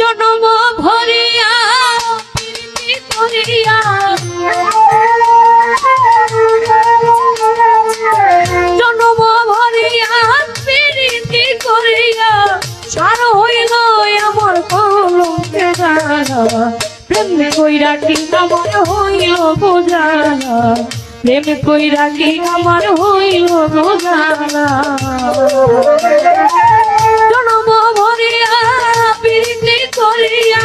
জনম ভরিয়া প্রীতি করিয়া জনম ভরিয়া প্রীতি করিয়া সার হইল আমার কলঙ্কে জানা প্রেম কইরা কি আমার হইল বোঝানা প্রেম কইরা কি আমার হইল বোঝানা জনম ভরিয়া প্রীতি করিয়া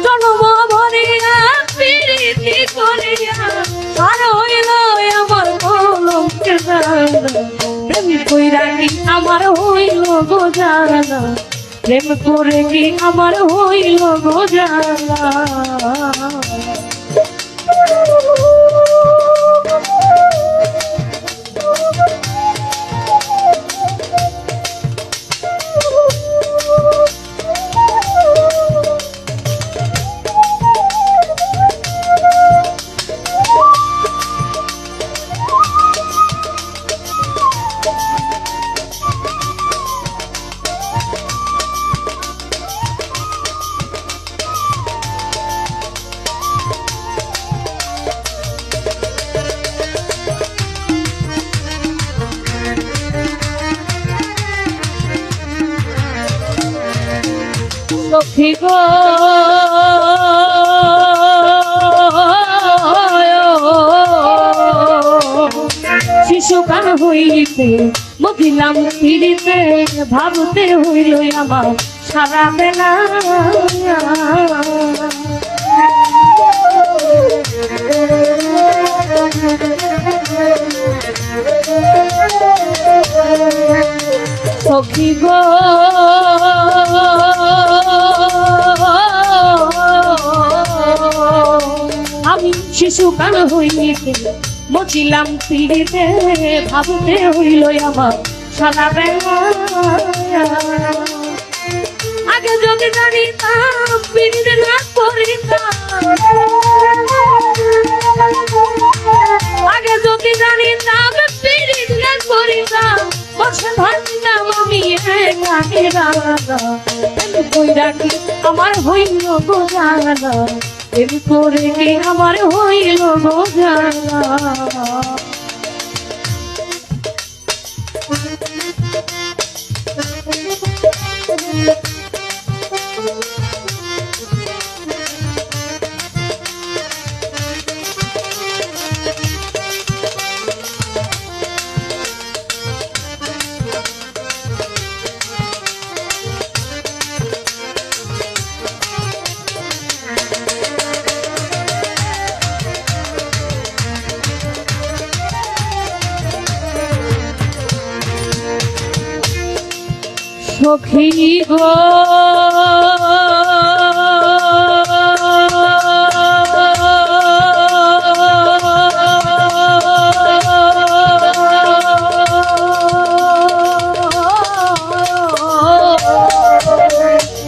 জনম ভরিয়া প্রীতি করিয়া আর হইল আমার কলঙ্কে জানা প্রেম কইরা কি আমার হইল বোঝানা প্রেম করে কি আমার হইল বোঝানা সখী গো শিশুকাল হইতে মহিলাম ফিরিতে ভাবতে হইল আমার সারা বেলা সখী গো আমি শিশুকাল হইতে মচিলাম পিড়িতে ভাবতে হইল আমার সারা বেলা আগে যদি জানিতাম পিড়িতে না করিতাম আগে যদি জানিতাম পিড়িতে না করিতাম বসে ভাবতাম আমি কইরা কি আমার হইল বোঝানা প্রেম করে কি আমার হইল বোঝানা সখী গো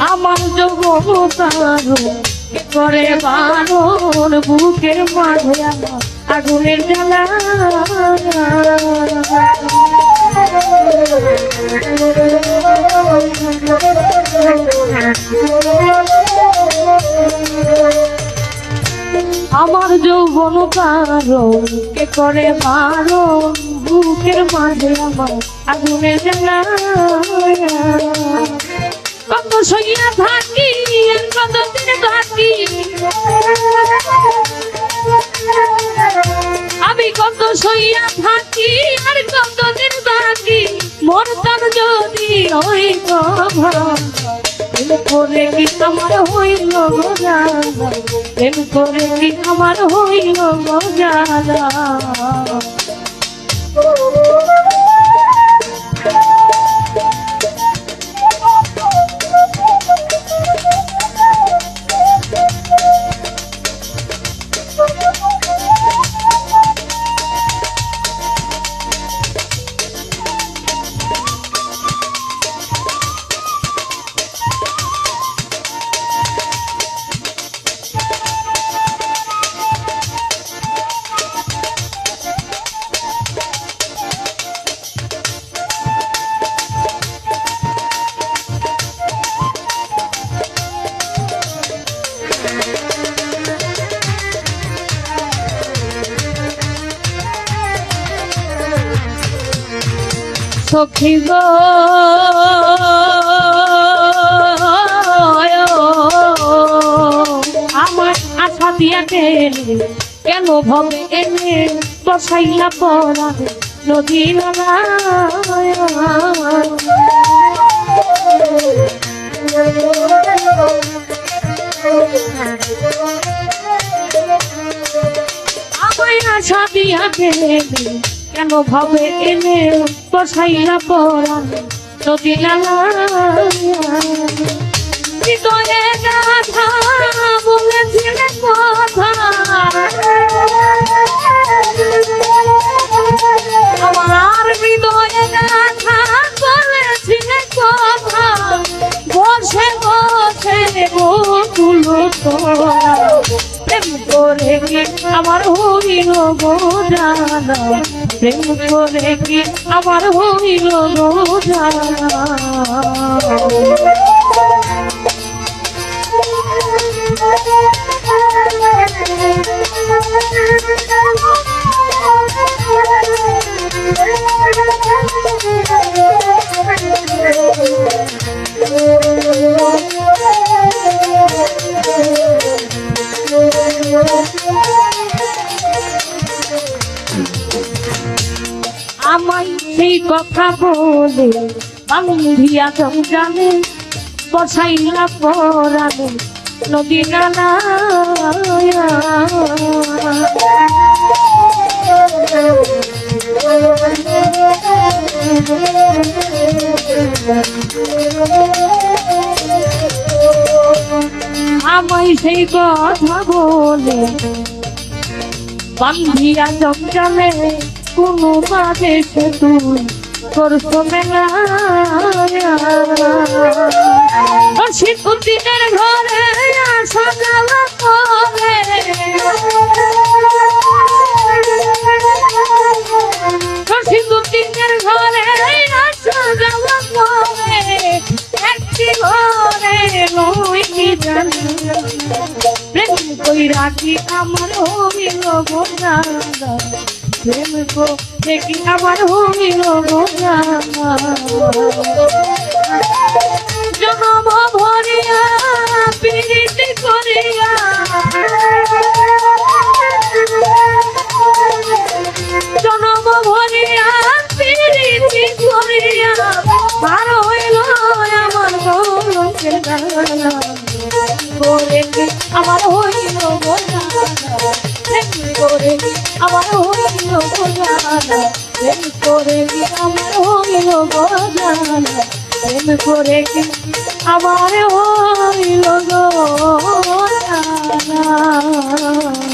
আমার জগতার করে বারণ বুকের মাঝে আমার আগুনের জ্বালা আমার যৌবন কারণ কে করে বারণ বুকের মাঝে আমার আগুনের জ্বালা কত সইয়া থাকি কত দিন থাকি আমি কত সইয়া থাকি আর কত দিন থাকি মোর তার যদি হইত প্রেম করে কি আমার হইল বোঝানা প্রেম করে কি আমার হইল বোঝানা সখী গো আমার আশা দিয়া গেলে কেন ভবে এনে বসাইলা পড়া নদী নালা আমায় আশা দিয়া গেলে কেন ভাবে এনে বসাইলা পড়া নদী নালা হৃদয়ে গাথা বলেছিলে কথা আমার হৃদয়ে গাথা বলেছিলে কথা বসে বসে বকুলো তোরা প্রেম করে কি আমার হইল গো জানা প্রেম করে কি আমার হইল গো জানা আমায় সেই কথা বলে বান্ধিয়া জানে বসাইলা পরানে নদী নালা আমায় সেই কথা বলে বান্ধিয়া জমজালে কোনো বাদে সে তুই করছো মেলা শীতদিনের ঘরে আসা যাওয়া করে শীতদিনের ঘরে আসা যাওয়া করে একটি ঘরে নই জানি প্রেম কইরা কি আমার হইল গো জানা প্রেম দেখি আমার হইল গো জানা জনম ভরিয়া প্রীতি করিয়া জনম ভরিয়া প্রীতি করিয়া ভার হইল আমার গৌরবের জানা করে কি আমার হইল গো জানা প্রেম করে কি আমার হইল গো জানা প্রেম করে কি আমার হইল গো জানা প্রেম করে কি আমার হইল গো জানা।